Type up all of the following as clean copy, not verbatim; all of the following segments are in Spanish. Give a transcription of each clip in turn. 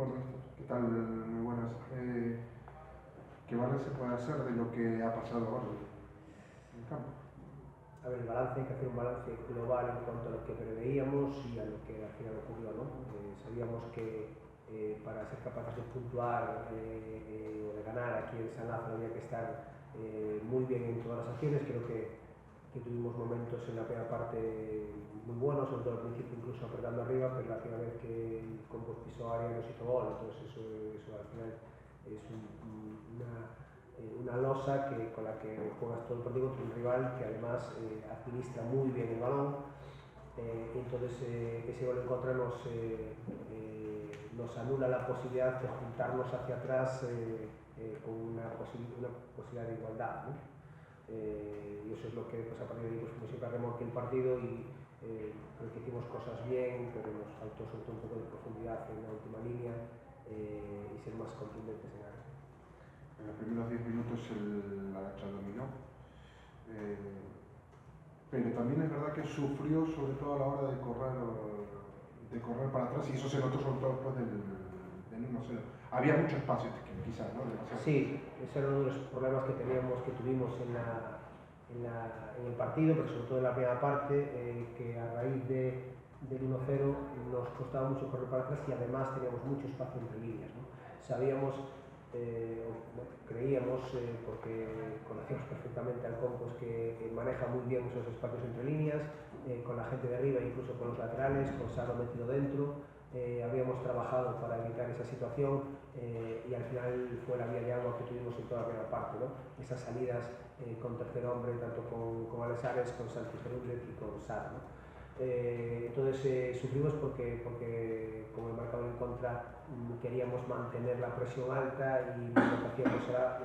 Bueno, ¿qué tal? Muy buenas. ¿Qué balance se puede hacer de lo que ha pasado ahora en el campo? A ver, el balance, hay que hacer un balance global en cuanto a lo que preveíamos y a lo que al final ocurrió, ¿no? Sabíamos que para ser capaces de puntuar o de ganar aquí en San Lázaro había que estar muy bien en todas las acciones. Creo que tuvimos momentos en la primera parte muy buenos, sobre todo al principio incluso apretando arriba, pero la primera vez que el Compos pisó área nos hizo gol, entonces eso al final es una losa con la que juegas todo el partido contra un rival que además administra muy bien el balón. Entonces ese gol en contra nos anula la posibilidad de juntarnos hacia atrás con una posibilidad de igualdad, ¿no? Y eso es lo que pues, a partir de ahí pues, como siempre remolque el partido y creo que hicimos cosas bien, pero nos faltó sobre todo un poco de profundidad en la última línea y ser más contundentes en área. En los primeros 10 minutos el Aracha dominó, pero también es verdad que sufrió sobre todo a la hora de correr para atrás y eso se notó sobre todo después del 1-0. Había mucho espacio quizás, ¿no? Demasiado. Sí, ese era uno de los problemas que tuvimos en el partido, pero sobre todo en la primera parte, que a raíz del 1-0 nos costaba mucho correr para atrás y además teníamos mucho espacio entre líneas, ¿no? Sabíamos, creíamos, porque conocíamos perfectamente al Compos que maneja muy bien esos espacios entre líneas, con la gente de arriba, incluso con los laterales, con Saro metido dentro. Habíamos trabajado para evitar esa situación y al final fue la vía de agua que tuvimos en toda la primera parte, ¿no? Esas salidas con tercer hombre, tanto con Alex Ares, con Santi Perúndez y con Sara, ¿no? Entonces sufrimos porque como el marcador en contra queríamos mantener la presión alta y lo que hacíamos era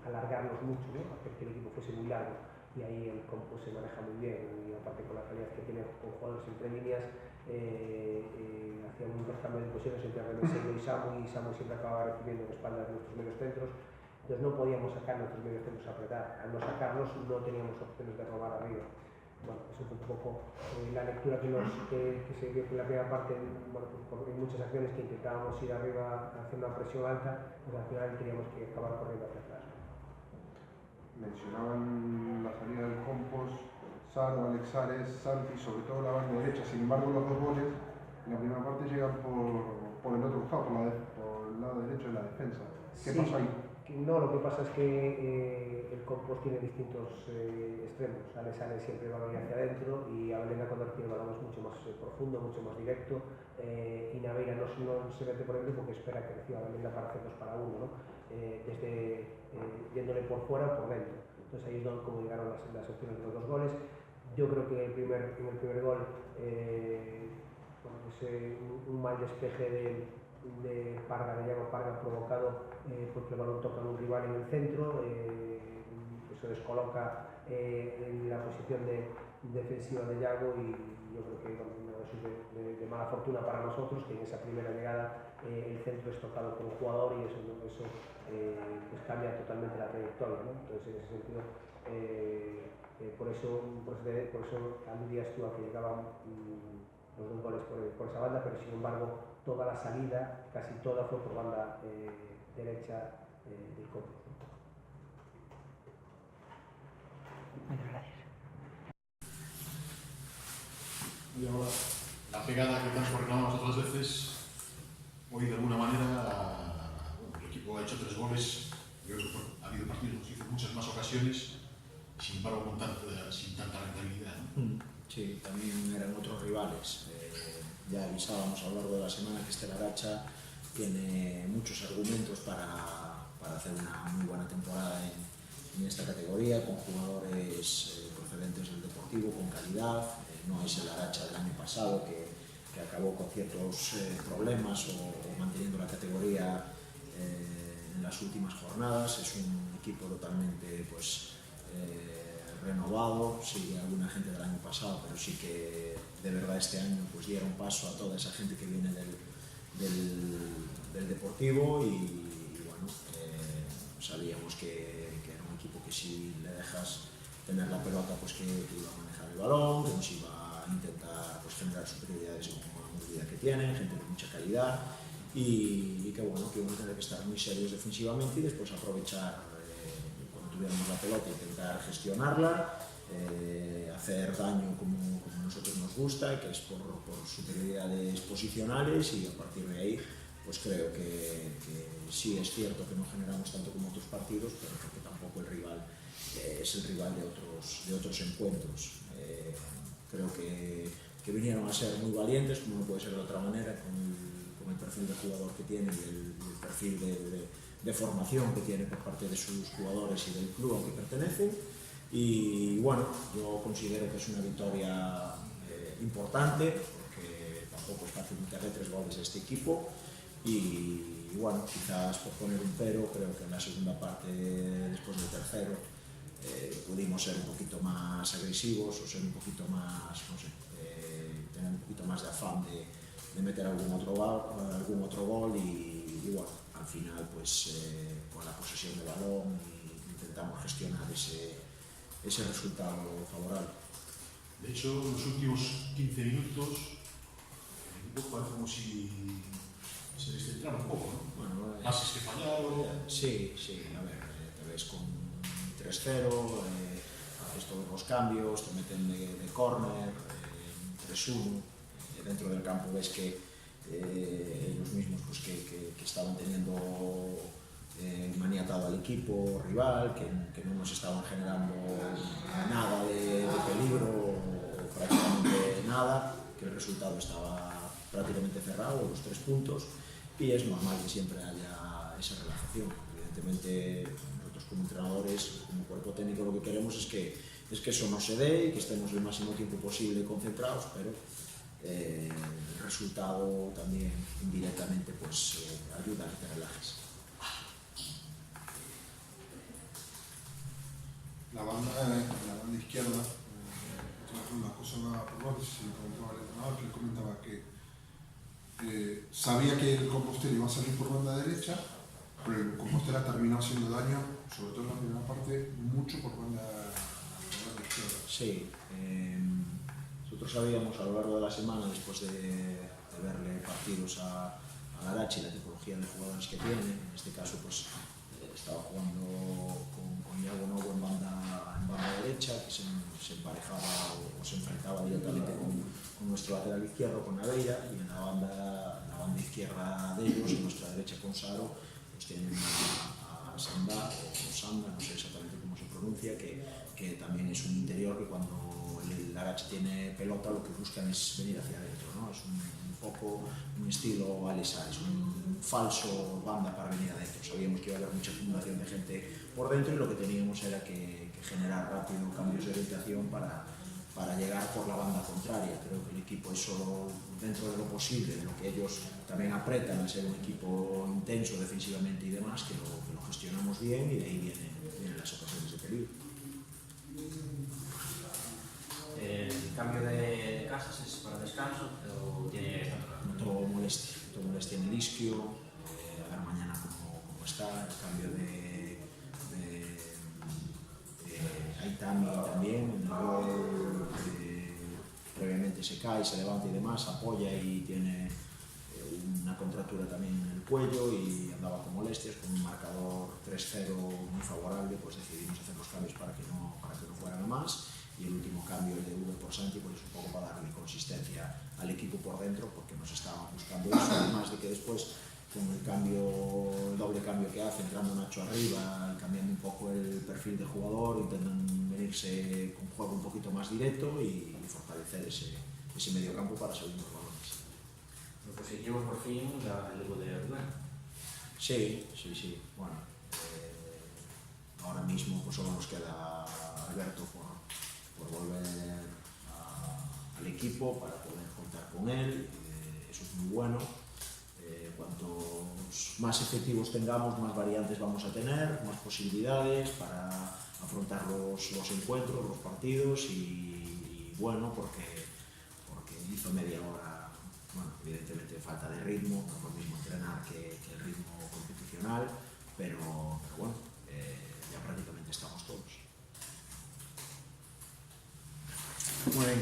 alargarnos mucho, ¿no? Hacer que el equipo fuese muy largo y ahí el Compos se maneja muy bien y aparte con la calidad que tiene con jugadores entre líneas hacían un intercambio de posiciones entre René Seiro y Samu siempre acababa recibiendo en espaldas de nuestros medios centros, entonces no podíamos sacar nuestros medios centros a apretar, al no sacarlos no teníamos opciones de robar arriba. Bueno, eso fue un poco la lectura que se dio en la primera parte, bueno, en muchas acciones que intentábamos ir arriba a hacer una presión alta, pues al final teníamos que acabar corriendo hacia atrás. Mencionaban la salida del Compos, Saro, Alex Ares, Santi, sobre todo la banda derecha. Sin embargo, los dos goles en la primera parte llegan por el otro costado, por el lado derecho de la defensa. ¿Qué pasó ahí? No, lo que pasa es que el Compos tiene distintos extremos. Alex Ares siempre va a venir hacia adentro y Abelena cuando recibe el balón es mucho más profundo, mucho más directo y Naveira no se mete por dentro porque espera que reciba Abelena para hacer 2 para 1, ¿no? Yéndole por fuera o por dentro. Entonces ahí es donde como llegaron las opciones de los dos goles. Yo creo que en el primer gol un mal despeje de Parga, de Yago Parga provocado porque el balón toca a un rival en el centro, se descoloca en la posición defensiva de Yago y yo creo que eso es de mala fortuna para nosotros, que en esa primera llegada el centro es tocado por un jugador y eso pues cambia totalmente la trayectoria, ¿no? Entonces en ese sentido por eso aludías tú a que llegaban los 2 goles por esa banda, pero sin embargo toda la salida, casi toda fue por banda derecha del Compos. Y ahora, la pegada que tanto reclamamos otras veces, hoy de alguna manera el equipo ha hecho 3 goles, yo creo que ha habido partidos que hizo muchas más ocasiones, sin embargo sin tanta rentabilidad, ¿no? Sí, también eran otros rivales. Ya avisábamos a lo largo de la semana que este Aracha tiene muchos argumentos para hacer una muy buena temporada en esta categoría, con jugadores procedentes del Deportivo, con calidad. No es el Aracha del año pasado que acabó con ciertos problemas o manteniendo la categoría en las últimas jornadas. Es un equipo totalmente renovado, sigue alguna gente del año pasado, pero sí que de verdad este año pues dieron paso a toda esa gente que viene del Deportivo y bueno, sabíamos que era un equipo que si le dejas tener la pelota pues que iba a manejar el balón, que nos iba a intentar pues generar superioridades con la movilidad que tienen, gente de mucha calidad y que bueno, que uno tiene que estar muy serios defensivamente y después aprovechar cuando tuviéramos la pelota, intentar gestionarla, hacer daño como a nosotros nos gusta, que es por superioridades posicionales, y a partir de ahí pues creo que sí es cierto que no generamos tanto como otros partidos, pero porque tampoco el rival es el rival de otros encuentros. Creo que vinieron a ser muy valientes, como no puede ser de otra manera, con el perfil de jugador que tiene y el perfil de formación que tiene por parte de sus jugadores y del club al que pertenecen. Y bueno, yo considero que es una victoria importante, porque tampoco es fácil meterle 3 goles a este equipo. Y bueno, quizás por poner un pero, creo que en la segunda parte, después del tercero, pudimos ser un poquito más agresivos o ser un poquito más, no sé, tener un poquito más de afán de meter algún otro gol y bueno, al final pues con la posesión de balón intentamos gestionar ese resultado favorable. De hecho, en los últimos 15 minutos el equipo parece como si se descentrara un poco, ¿no? Bueno, pases que fallaron. Sí, a ver, te ves con 3-0, haces todos los cambios, te meten de córner, 3-1, dentro del campo ves que ellos mismos pues, que estaban teniendo maniatado al equipo rival, que no nos estaban generando nada de peligro, prácticamente nada, que el resultado estaba prácticamente cerrado, los 3 puntos, y es normal que siempre haya esa relajación. Evidentemente, nosotros como entrenadores, como cuerpo técnico, lo que queremos es que eso no se dé y que estemos el máximo tiempo posible concentrados, pero el resultado también indirectamente pues, ayuda a que te relajes. La banda izquierda, una cosa por vos, si comentaba el entrenador, que él comentaba que sabía que el Compostela iba a salir por banda derecha, pero el Compostela terminó haciendo daño, sobre todo en la primera parte, mucho por banda izquierda. Sí, nosotros sabíamos a lo largo de la semana, después de verle partidos a Larache y la tipología de jugadores que tiene, en este caso pues estaba jugando con Iago Novo en banda derecha, que se emparejaba o se enfrentaba directamente con nuestro lateral izquierdo, con Naveira, y en la banda izquierda de ellos, en nuestra derecha con Saro, pues tienen a Sanda, o Sanda, no sé exactamente cómo se pronuncia, que también es un interior que cuando el Larache tiene pelota lo que buscan es venir hacia adentro, ¿no? Es un poco un estilo Alessar, es un falso banda para venir adentro. Sabíamos que iba a haber mucha acumulación de gente por dentro y lo que teníamos era que generar rápido cambios de orientación para llegar por la banda contraria. Creo que el equipo es solo dentro de lo posible, de lo que ellos también apretan al ser un equipo intenso defensivamente y demás, que lo gestionamos bien y de ahí vienen las ocasiones de peligro. ¿El cambio de Casas es para descanso o tiene esta Noto molestia en el isquio, a ver mañana cómo está, el cambio de Aitami también, en el gol, previamente se cae, se levanta y demás, apoya y tiene una contractura también en el cuello y andaba con molestias, con un marcador 3-0 muy favorable, pues decidimos hacer los cambios para que no fueran a más. Y el último cambio, el de Hugo por Santi, pues es un poco para darle consistencia al equipo por dentro, porque nos estaban buscando eso, además de que después con el doble cambio que hace, entrando Nacho arriba, cambiando un poco el perfil de jugador, intentan venirse con juego un poquito más directo y fortalecer ese medio campo para segundos balones. Lo positivo por fin, el Lugo de Rubén. Sí. Bueno, ahora mismo pues solo nos queda Alberto por volver al equipo para poder contar con él, eso es muy bueno. Cuantos más efectivos tengamos, más variantes vamos a tener, más posibilidades para afrontar los encuentros, los partidos y bueno, porque hizo media hora, bueno, evidentemente falta de ritmo, no es lo mismo entrenar que el ritmo competicional, pero bueno, ya prácticamente estamos todos. Muy bien.